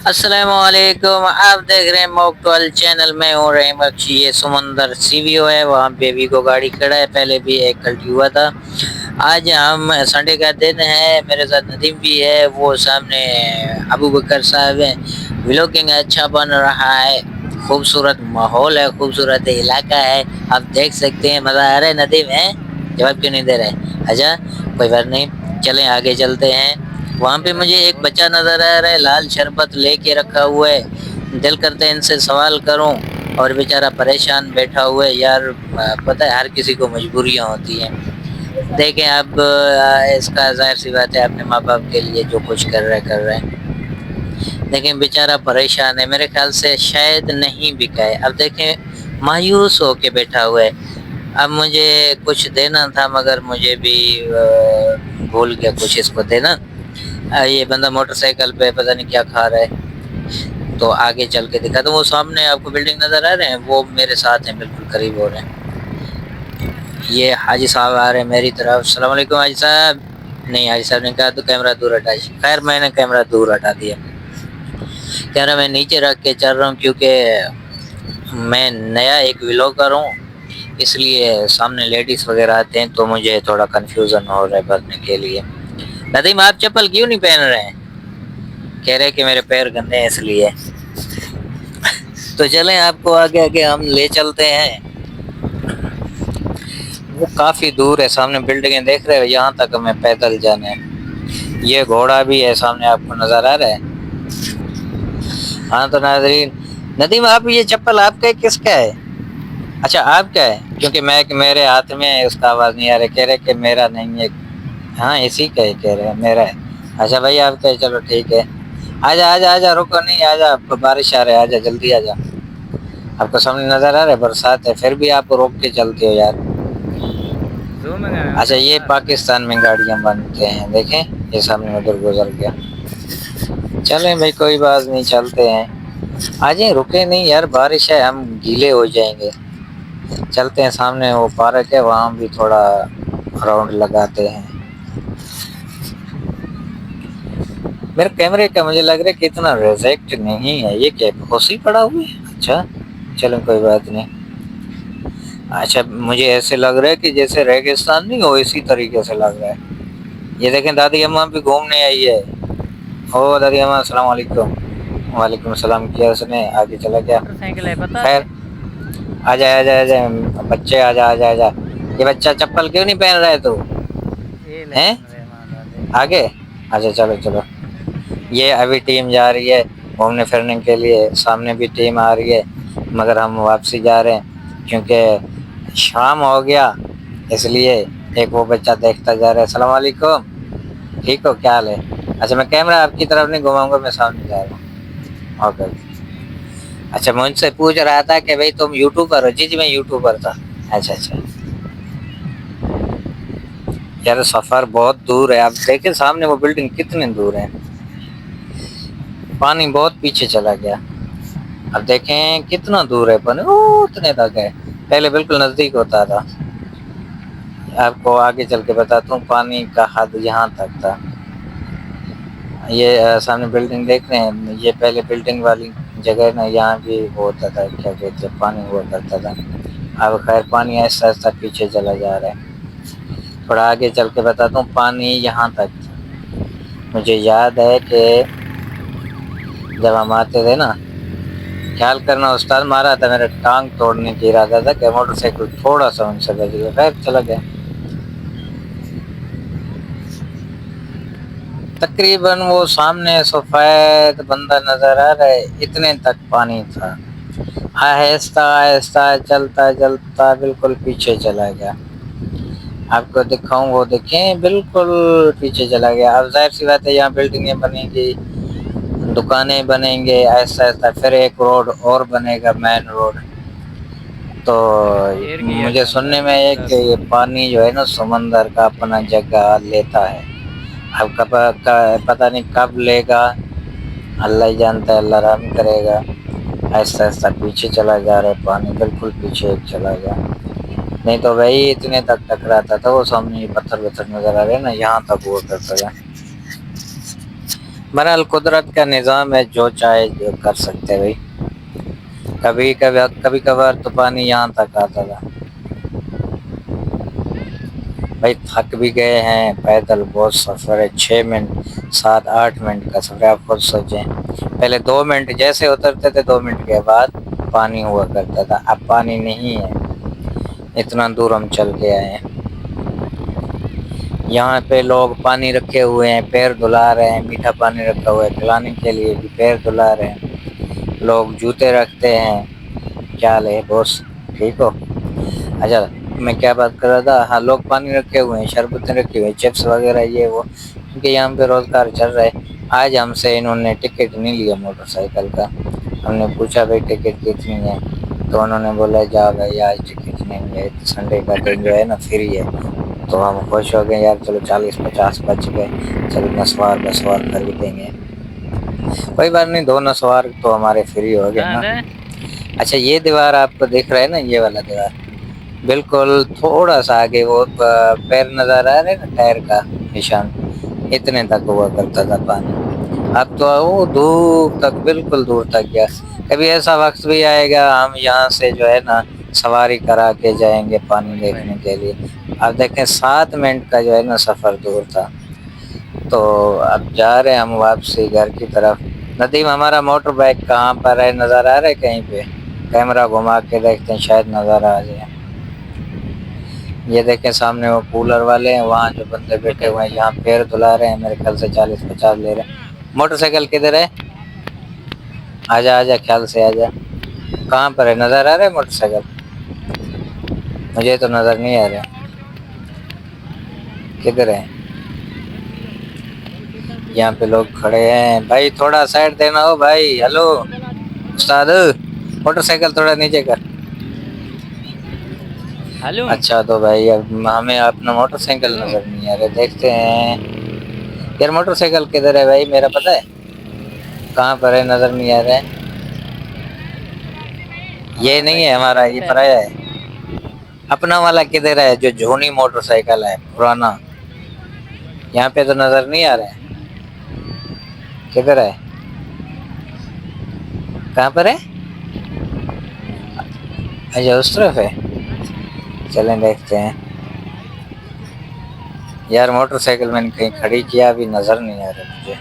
السلام علیکم، آپ دیکھ رہے ہیں موک 12 چینل میں ہوں رحیم بخشی۔ یہ سمندر سی ویو ہے، وہاں پہ بھی کو گاڑی کھڑا ہے، پہلے بھی ایک کلٹی ہوا تھا۔ آج ہم سنڈے کا دن ہے، میرے ساتھ ندیم بھی ہے، وہ سامنے ابو بکر صاحب ہیں۔ ولاگنگ اچھا بن رہا ہے، خوبصورت ماحول ہے، خوبصورت علاقہ ہے، آپ دیکھ سکتے ہیں۔ مزہ آ رہا ہے ندیم ہے؟ جواب کیوں نہیں دے رہے؟ اچھا کوئی بات نہیں، چلیں آگے چلتے ہیں۔ وہاں پہ مجھے ایک بچہ نظر آ رہا ہے، لال شربت لے کے رکھا ہوا ہے، دل کرتے ہیں ان سے سوال کروں، اور بیچارہ پریشان بیٹھا ہوا ہے۔ یار پتہ ہے ہر کسی کو مجبوریاں ہوتی ہیں، دیکھیں اب اس کا ظاہر سی بات ہے، اپنے ماں باپ کے لیے جو کچھ کر رہے ہیں، لیکن بیچارہ پریشان ہے، میرے خیال سے شاید نہیں بکا ہے۔ اب دیکھیں مایوس ہو کے بیٹھا ہوا ہے۔ اب مجھے کچھ دینا تھا مگر مجھے بھی بھول گیا کچھ اس کو دینا۔ یہ بندہ موٹر سائیکل پہ پتہ نہیں کیا کھا رہا ہے، تو آگے چل کے دکھا تو وہ سامنے آپ کو بلڈنگ نظر آ رہے ہیں، وہ میرے ساتھ ہیں، بالکل قریب ہو رہے ہیں۔ یہ حاجی صاحب آ رہے ہیں میری طرف۔ السلام علیکم حاجی صاحب۔ نہیں، حاجی صاحب نے کہا تو کیمرہ دور ہٹا، خیر میں نے کیمرہ دور ہٹا دیا۔ کہہ رہا میں نیچے رکھ کے چل رہا ہوں کیونکہ میں نیا ایک ولاگر ہوں، اس لیے سامنے لیڈیز وغیرہ آتے ہیں تو مجھے تھوڑا کنفیوژن ہو رہا ہے بھرنے کے لیے۔ ندیم آپ چپل کیوں نہیں پہن رہے ہیں؟ کہہ رہے کہ میرے پیر گندے ہیں اس لیے۔ تو چلیں آپ کو آگے آگے ہم لے چلتے ہیں۔ وہ کافی دور ہے، سامنے بلڈنگیں دیکھ رہے ہو، یہاں تک ہمیں پیدل جانا ہے۔ یہ گھوڑا بھی ہے سامنے آپ کو نظر آ رہا ہے۔ ہاں تو ناظرین، ندیم آپ یہ چپل آپ کا کس کا ہے؟ اچھا آپ کا ہے، کیونکہ میرے ہاتھ میں ہے، اس کا آواز نہیں آ رہا، کہہ رہے کہ میرا نہیں ہے۔ ہاں اسی کا ہی کہہ رہے ہیں، میرا ہے۔ اچھا بھائی آپ کا ہے، چلو ٹھیک ہے۔ آجا آجا آجا، رکو نہیں، آجا، بارش آ رہا ہے، آجا جلدی آجا۔ آپ کو سامنے نظر آ رہا ہے برسات ہے، پھر بھی آپ روک کے چلتے ہو یار۔ اچھا یہ پاکستان میں گاڑیاں بنتے ہیں، دیکھیں یہ سامنے ادھر گزر گیا۔ چلیں بھائی کوئی بات نہیں، چلتے ہیں۔ آجیں، رکے نہیں یار، بارش ہے، ہم گیلے ہو جائیں گے۔ چلتے ہیں، سامنے وہ پارک ہے، وہاں بھی تھوڑا راؤنڈ لگاتے ہیں۔ میرے کیمرے کا مجھے لگ رہا ہے کہ اتنا ریزیکٹ نہیں ہے، یہ کیا خوشی پڑا ہوئی ہے؟ اچھا چلو کوئی بات نہیں۔ اچھا مجھے ایسے لگ رہا ہے کہ جیسے ریگستان نہیں ہو، اسی طریقے سے لگ رہا ہے۔ یہ دیکھیں دادی اماں بھی گھومنے آئی ہے۔ او دادی اماں السلام علیکم۔ وعلیکم السلام کیا اس نے، آگے چلا گیا۔ خیر آجا آجا آجا بچے، آجا آجا آجا۔ یہ بچہ چپل کیوں نہیں پہن رہا ہے تو؟ ہیں آگے؟ اچھا چلو چلو۔ یہ ابھی ٹیم جا رہی ہے گھومنے پھرنے کے لیے، سامنے بھی ٹیم آ رہی ہے، مگر ہم واپسی جا رہے ہیں کیونکہ شام ہو گیا، اس لیے ایک وہ بچہ دیکھتا جا رہا ہے۔ السلام علیکم، ٹھیک ہو، کیا حال ہے؟ اچھا میں کیمرہ آپ کی طرف نہیں گھماؤں گا، میں سامنے جا رہا ہوں۔ اوکے۔ اچھا مجھ سے پوچھ رہا تھا کہ بھائی تم یوٹیوبر ہو؟ جی جی میں یوٹیوبر تھا۔ اچھا اچھا یار سفر بہت دور ہے، آپ دیکھیں سامنے وہ بلڈنگ کتنے دور ہے، پانی بہت پیچھے چلا گیا۔ اب دیکھیں کتنا دور ہے پانی، اتنے تک ہے، پہلے بالکل نزدیک ہوتا تھا۔ آپ کو آگے چل کے بتاتا ہوں، پانی کا حد یہاں تک تھا۔ یہ سامنے بلڈنگ دیکھ رہے ہیں، یہ پہلے بلڈنگ والی جگہ ہے نا، یہاں بھی ہوتا تھا، کیا کہتے ہیں، پانی ہوا کرتا تھا۔ اب خیر پانی آہستہ آہستہ پیچھے چلا جا رہا ہے۔ تھوڑا آگے چل کے بتاتا ہوں، پانی یہاں تک تھا۔ مجھے یاد ہے کہ جب ہم آتے تھے نا، خیال کرنا استاد مارا تھا، میرے ٹانگ توڑنے کی ارادہ تھا کہ موٹر سائیکل تھوڑا سا ان سے بچ گیا، خیر چلا گیا۔ تقریباً وہ سامنے سفید بندہ نظر آ رہا ہے، اتنے تک پانی تھا۔ آہستہ آہستہ چلتا چلتا بالکل پیچھے چلا گیا۔ آپ کو دکھاؤں، وہ دیکھیں بالکل پیچھے چلا گیا۔ اب ظاہر سی بات ہے یہاں بلڈنگیں بنیں گی، دکانیں بنیں گے، ایسا ایسا، پھر ایک روڈ اور بنے گا، مین روڈ۔ تو مجھے سننے میں ہے کہ یہ پانی جو ہے نا سمندر کا اپنا جگہ لیتا ہے، اب پتہ نہیں کب لے گا، اللہ ہی جانتا ہے، اللہ رحم کرے گا۔ ایسا ایسا پیچھے چلا جا رہا ہے پانی، بالکل پیچھے چلا گیا، نہیں تو وہی اتنے تک ٹکراتا تھا۔ وہ سامنے پتھر وتھر نظر آ رہے ہیں نا، یہاں تک وہ کرتا ہے۔ بہرحال قدرت کا نظام ہے، جو چاہے جو کر سکتے بھائی. کبھی کبھار تو پانی یہاں تک آتا تھا بھائی. تھک بھی گئے ہیں، پیدل بہت سفر ہے، 6 منٹ 7 8 منٹ کا سفر. آپ خود سوچیں، پہلے 2 منٹ جیسے اترتے تھے 2 منٹ کے بعد پانی ہوا کرتا تھا. اب پانی نہیں ہے، اتنا دور ہم چل کے آئے ہیں. یہاں پہ لوگ پانی رکھے ہوئے ہیں، پیر دھلا رہے ہیں. میٹھا پانی رکھا ہوا ہے پلانے کے لیے بھی، پیر دھلا رہے ہیں. لوگ جوتے رکھتے ہیں. کیا حال ہے بوس، ٹھیک ہو؟ اچھا میں کیا بات کر رہا تھا. ہاں لوگ پانی رکھے ہوئے ہیں، شربتیں رکھی ہوئی ہیں، چپس وغیرہ یہ وہ، کیونکہ یہاں پہ روزگار چل رہا ہے. آج ہم سے انہوں نے ٹکٹ نہیں لیا موٹر سائیکل کا. ہم نے پوچھا بھائی ٹکٹ کتنی ہے، تو انہوں نے بولا جا بھائی آج ٹکٹ نہیں ہے، سنڈے کا دن جو ہے نا فری ہے. تو ہم خوش ہو گئے، یار چلو 40 50 بچ گئے، چلو نسوار بسوار خریدیں گے. کوئی بات نہیں، 2 نسوار تو ہمارے فری ہو گئے نا. اچھا یہ دیوار آپ کو دیکھ رہا ہے نا، یہ والا دیوار بالکل تھوڑا سا آگے وہ پیر نظر آ رہا ہے نا، ٹائر کا نشان، اتنے تک ہوا کرتا تھا پانی. اب تو وہ دور تک، بالکل دور تک گیا. کبھی ایسا وقت بھی آئے گا ہم یہاں سے جو ہے نا سواری کرا کے جائیں گے پانی دیکھنے کے لیے. اب دیکھیں 7 منٹ کا جو ہے نا سفر دور تھا. تو اب جا رہے ہیں ہم واپسی گھر کی طرف. ندیم ہمارا موٹر بائک کہاں پر ہے، نظر آ رہا ہے کہیں پہ؟ کیمرہ گھما کے دیکھتے ہیں، شاید نظر آ جائے. یہ دیکھیں سامنے وہ کولر والے ہیں، وہاں جو بندے بیٹھے ہوئے ہیں یہاں پیر دھلا رہے ہیں. میرے خیال سے 40 50 لے رہے ہیں. موٹر سائیکل کدھر ہے؟ آجا آجا، خیال سے آجا. کہاں پر ہے، نظر آ رہا ہے موٹر سائیکل؟ مجھے تو نظر نہیں آ رہا. کدھر ہے؟ یہاں پہ لوگ کھڑے ہیں بھائی، تھوڑا سائڈ دینا ہو بھائی. ہلو استاد، موٹر سائیکل تھوڑا نیچے کر. اچھا تو بھائی اب ہمیں اپنا موٹر سائیکل نظر نہیں آ رہا، دیکھتے ہیں. یار موٹر سائیکل کدھر ہے بھائی، میرا پتہ ہے کہاں پر ہے، نظر نہیں آ رہا ہے. یہ نہیں ہے ہمارا، یہ پرایا ہے. اپنا والا کدھر ہے، جو جھونی موٹر سائیکل ہے پرانا؟ یہاں پہ تو نظر نہیں آ رہا ہے. کدھر ہے، کہاں پر ہے؟ اچھا اس طرف ہے، چلیں دیکھتے ہیں. یار موٹر سائیکل میں نے کہیں کھڑی کیا، ابھی نظر نہیں آ رہا مجھے.